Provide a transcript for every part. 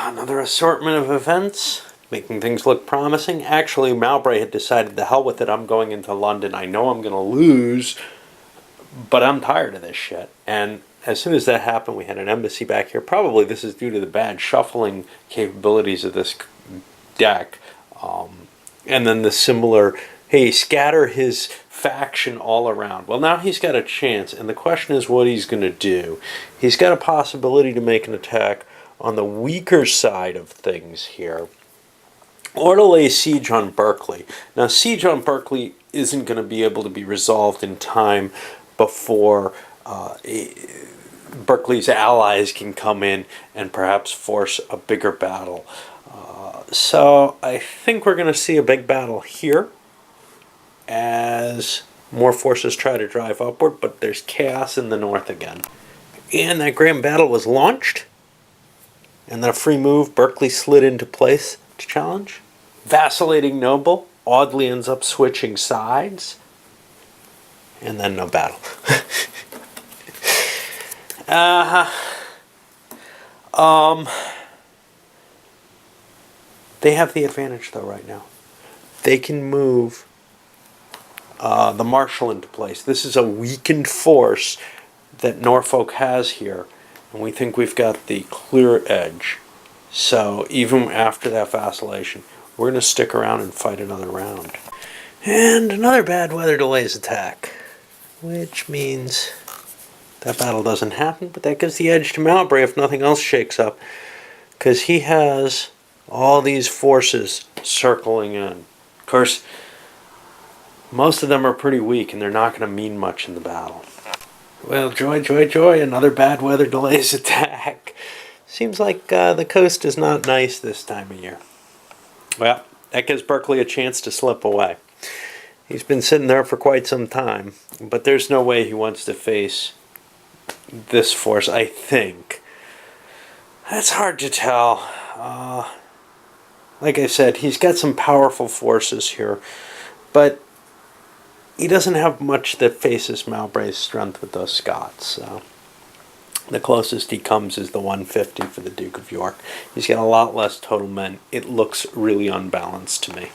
Another assortment of events, making things look promising. Actually, Mowbray had decided, the hell with it, I'm going into London. I know I'm going to lose, but I'm tired of this shit. And as soon as that happened, we had an embassy back here. Probably this is due to the bad shuffling capabilities of this deck. And then the similar, hey, scatter his faction all around. Well, now he's got a chance, and the question is what he's going to do. He's got a possibility to make an attack on the weaker side of things here, or to lay siege on Berkeley. Now, siege on Berkeley isn't going to be able to be resolved in time before Berkeley's allies can come in and perhaps force a bigger battle. So I think we're going to see a big battle here as more forces try to drive upward, but there's chaos in the north again. And that grand battle was launched, and then a free move, Berkeley slid into place to challenge. Vacillating noble oddly ends up switching sides, and then no battle. They have the advantage though right now. They can move the Marshal into place. This is a weakened force that Norfolk has here, and we think we've got the clear edge. So even after that vacillation, we're going to stick around and fight another round. And another bad weather delays attack, which means that battle doesn't happen, but that gives the edge to Mowbray if nothing else shakes up, because he has all these forces circling in. Of course, most of them are pretty weak, and they're not going to mean much in the battle. Well, joy, joy, joy, another bad weather delays attack. Seems like the coast is not nice this time of year. Well, that gives Berkeley a chance to slip away. He's been sitting there for quite some time, but there's no way he wants to face this force, I think. That's hard to tell. Like I said, he's got some powerful forces here, but he doesn't have much that faces Mowbray's strength with those Scots. So the closest he comes is the 150 for the Duke of York. He's got a lot less total men. It looks really unbalanced to me.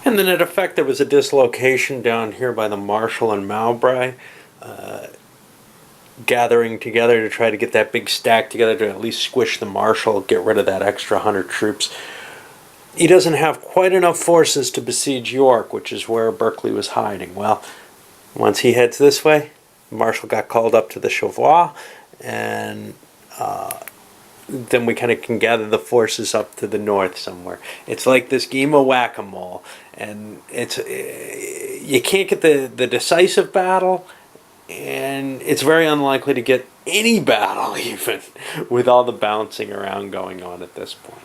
And then in effect there was a dislocation down here by the Marshal and Mowbray, gathering together to try to get that big stack together to at least squish the Marshal, get rid of that extra 100 troops. He doesn't have quite enough forces to besiege York, which is where Berkeley was hiding. Well, once he heads this way, the Marshal got called up to the Chauvois, and then we kind of can gather the forces up to the north somewhere. It's like this game of whack-a-mole, and you can't get the decisive battle, and it's very unlikely to get any battle even with all the bouncing around going on at this point.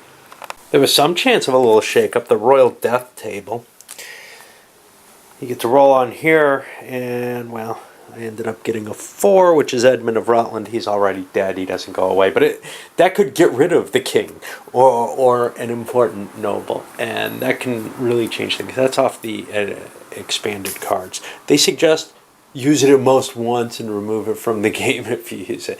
There was some chance of a little shake-up, the Royal Death Table. You get to roll on here, and, well, I ended up getting a 4, which is Edmund of Rutland. He's already dead. He doesn't go away. But that could get rid of the king or an important noble, and that can really change things. That's off the expanded cards. They suggest use it at most once and remove it from the game if you use it.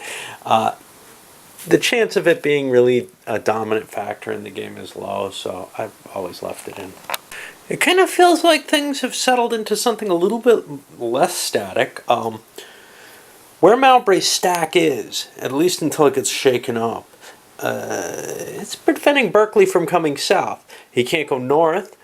The chance of it being really a dominant factor in the game is low, so I've always left it in. It kind of feels like things have settled into something a little bit less static. Where Mowbray's stack is, at least until it gets shaken up, it's preventing Berkeley from coming south. He can't go north,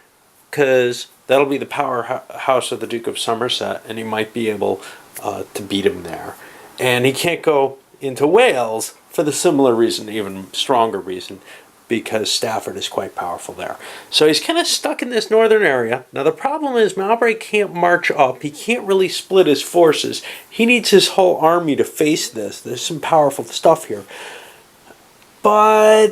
because that'll be the powerhouse of the Duke of Somerset, and he might be able to beat him there. And he can't go into Wales for the similar reason, even stronger reason, because Stafford is quite powerful there. So he's kind of stuck in this northern area. Now the problem is Mowbray can't march up. He can't really split his forces. He needs his whole army to face this. There's some powerful stuff here. But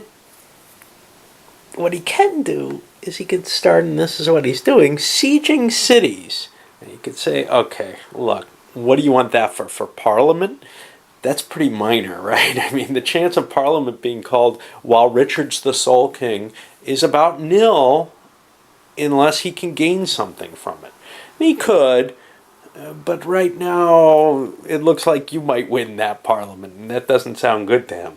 what he can do is he could start, and this is what he's doing, sieging cities. And you could say, okay, look, what do you want that for? For Parliament? That's pretty minor, right? I mean, the chance of Parliament being called while Richard's the sole king is about nil unless he can gain something from it. He could, but right now it looks like you might win that Parliament, and that doesn't sound good to him.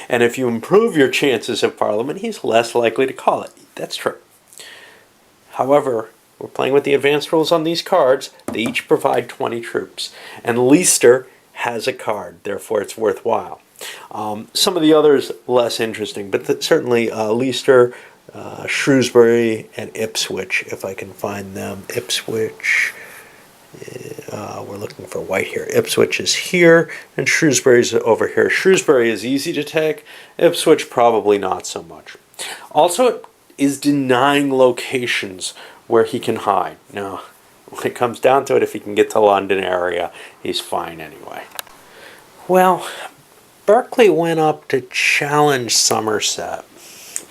And if you improve your chances of Parliament, he's less likely to call it. That's true. However, we're playing with the advanced rules on these cards. They each provide 20 troops. And Leicester has a card, therefore it's worthwhile. Some of the others less interesting, but certainly Leicester, Shrewsbury, and Ipswich, if I can find them. Ipswich, we're looking for white here. Ipswich is here, and Shrewsbury's over here. Shrewsbury is easy to take. Ipswich, probably not so much. Also, it is denying locations where he can hide. Now, when it comes down to it, if he can get to London area, he's fine anyway. Well, Berkeley went up to challenge Somerset,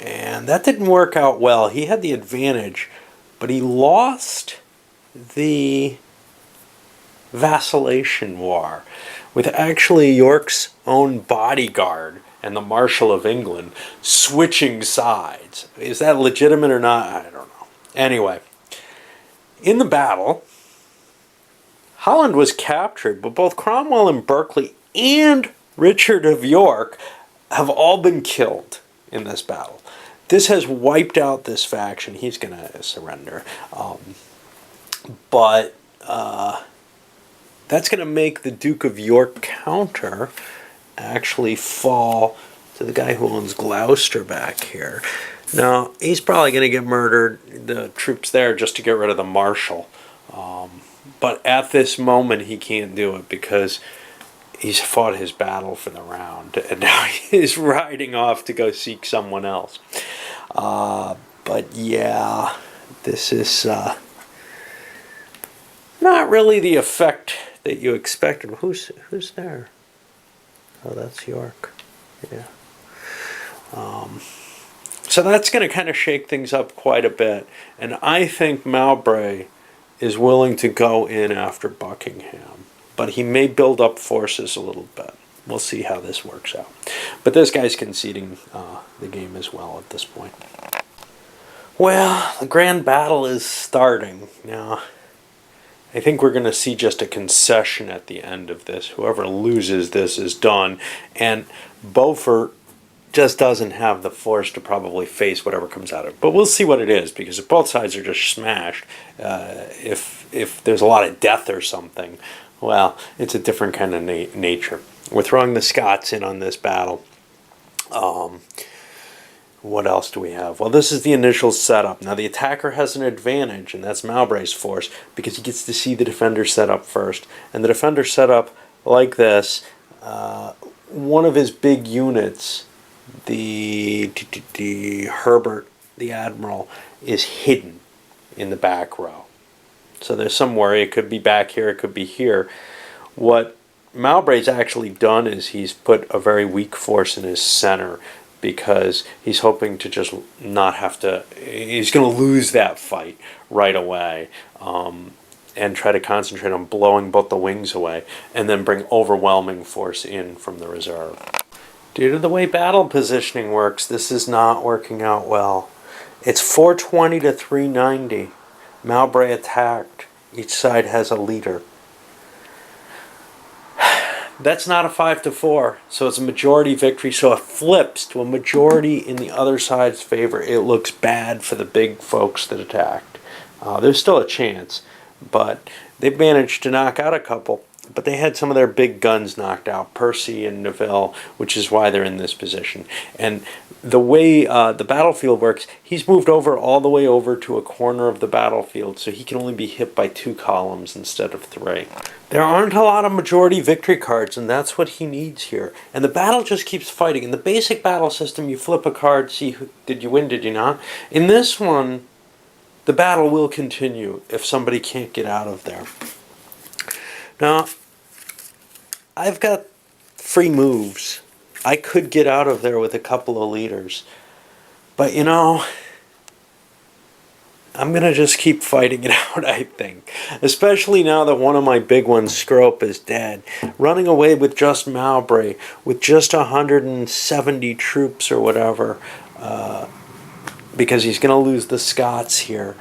and that didn't work out well. He had the advantage, but he lost the vacillation war with actually York's own bodyguard and the Marshal of England switching sides. Is that legitimate or not? I don't know. Anyway, in the battle, Holland was captured, but both Cromwell and Berkeley and Richard of York have all been killed in this battle. This has wiped out this faction. He's going to surrender. But that's going to make the Duke of York counter actually fall to the guy who owns Gloucester back here. Now, he's probably going to get murdered, the troops there, just to get rid of the Marshal. But at this moment, he can't do it because he's fought his battle for the round, and now he's riding off to go seek someone else. But yeah, this is not really the effect that you expected. Who's there? Oh, that's York. Yeah. So that's going to kind of shake things up quite a bit, and I think Mowbray is willing to go in after Buckingham, but he may build up forces a little bit. We'll see how this works out. But this guy's conceding the game as well at this point. Well, the grand battle is starting. Now, I think we're going to see just a concession at the end of this. Whoever loses this is done. And Beaufort just doesn't have the force to probably face whatever comes out of it. But we'll see what it is, because if both sides are just smashed, if there's a lot of death or something, well, it's a different kind of nature. We're throwing the Scots in on this battle. What else do we have? Well, this is the initial setup. Now, the attacker has an advantage, and that's Mowbray's force, because he gets to see the defender set up first. And the defender set up like this. One of his big units, the Herbert, the Admiral, is hidden in the back row. So there's some worry. It could be back here, it could be here. What Mowbray's actually done is he's put a very weak force in his center, because he's hoping to just not have to, he's going to lose that fight right away, and try to concentrate on blowing both the wings away, and then bring overwhelming force in from the reserve. Due to the way battle positioning works, this is not working out well. It's 420 to 390. Mowbray attacked. Each side has a leader. That's not a 5-4, so it's a majority victory, so it flips to a majority in the other side's favor. It looks bad for the big folks that attacked. There's still a chance, but they've managed to knock out a couple. But they had some of their big guns knocked out, Percy and Neville, which is why they're in this position. And the way the battlefield works, he's moved over all the way over to a corner of the battlefield, so he can only be hit by 2 columns instead of 3. There aren't a lot of majority victory cards, and that's what he needs here. And the battle just keeps fighting. In the basic battle system, you flip a card, see who, did you win, did you not? In this one, the battle will continue if somebody can't get out of there. Now, I've got free moves. I could get out of there with a couple of leaders. But, you know, I'm going to just keep fighting it out, I think. Especially now that one of my big ones, Scrope, is dead. Running away with just Mowbray, with just 170 troops or whatever, because he's going to lose the Scots here.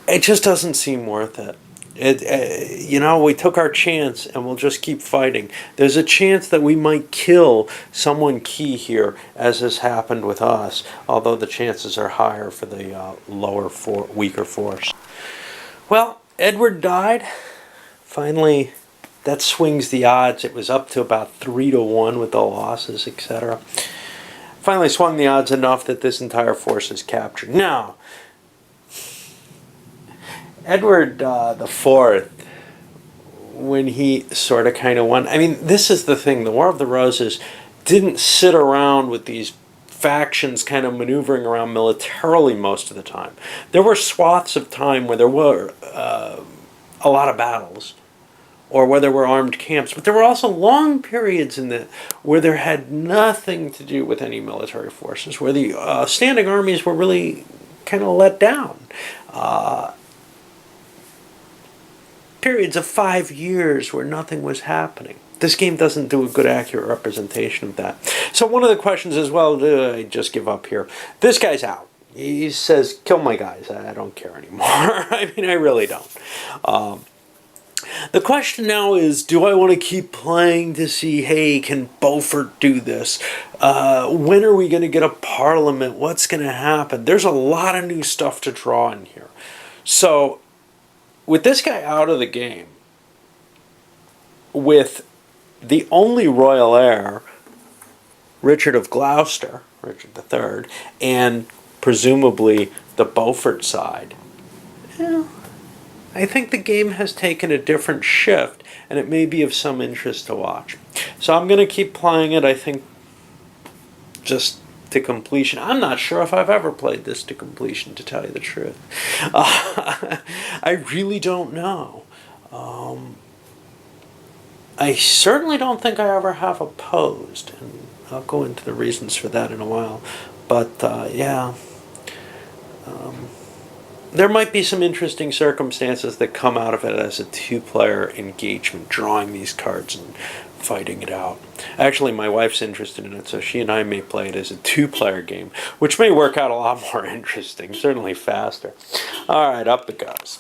It just doesn't seem worth it. We took our chance and we'll just keep fighting. There's a chance that we might kill someone key here, as has happened with us, although the chances are higher for the weaker force. Well, Edward died. Finally, that swings the odds. It was up to about 3-1 with the losses, etc. Finally swung the odds enough that this entire force is captured. Now, Edward the Fourth, when he sort of kind of won, I mean, this is the thing, the War of the Roses didn't sit around with these factions kind of maneuvering around militarily most of the time. There were swaths of time where there were a lot of battles, or where there were armed camps, but there were also long periods where there had nothing to do with any military forces, where the standing armies were really kind of let down. Periods of 5 years where nothing was happening. This game doesn't do a good, accurate representation of that. So one of the questions is, well, do I just give up here? This guy's out. He says, kill my guys. I don't care anymore. I mean, I really don't. The question now is, do I want to keep playing to see, hey, can Beaufort do this? When are we going to get a parliament? What's going to happen? There's a lot of new stuff to draw in here. So, with this guy out of the game, with the only royal heir, Richard of Gloucester, Richard III, and presumably the Beaufort side, I think the game has taken a different shift, and it may be of some interest to watch. So I'm going to keep playing it, I think, just to completion. I'm not sure if I've ever played this to completion, to tell you the truth. I really don't know. I certainly don't think I ever have opposed, and I'll go into the reasons for that in a while. But, yeah. There might be some interesting circumstances that come out of it as a two-player engagement, drawing these cards and fighting it out. Actually, my wife's interested in it, so she and I may play it as a two-player game, which may work out a lot more interesting, certainly faster. All right, up it goes.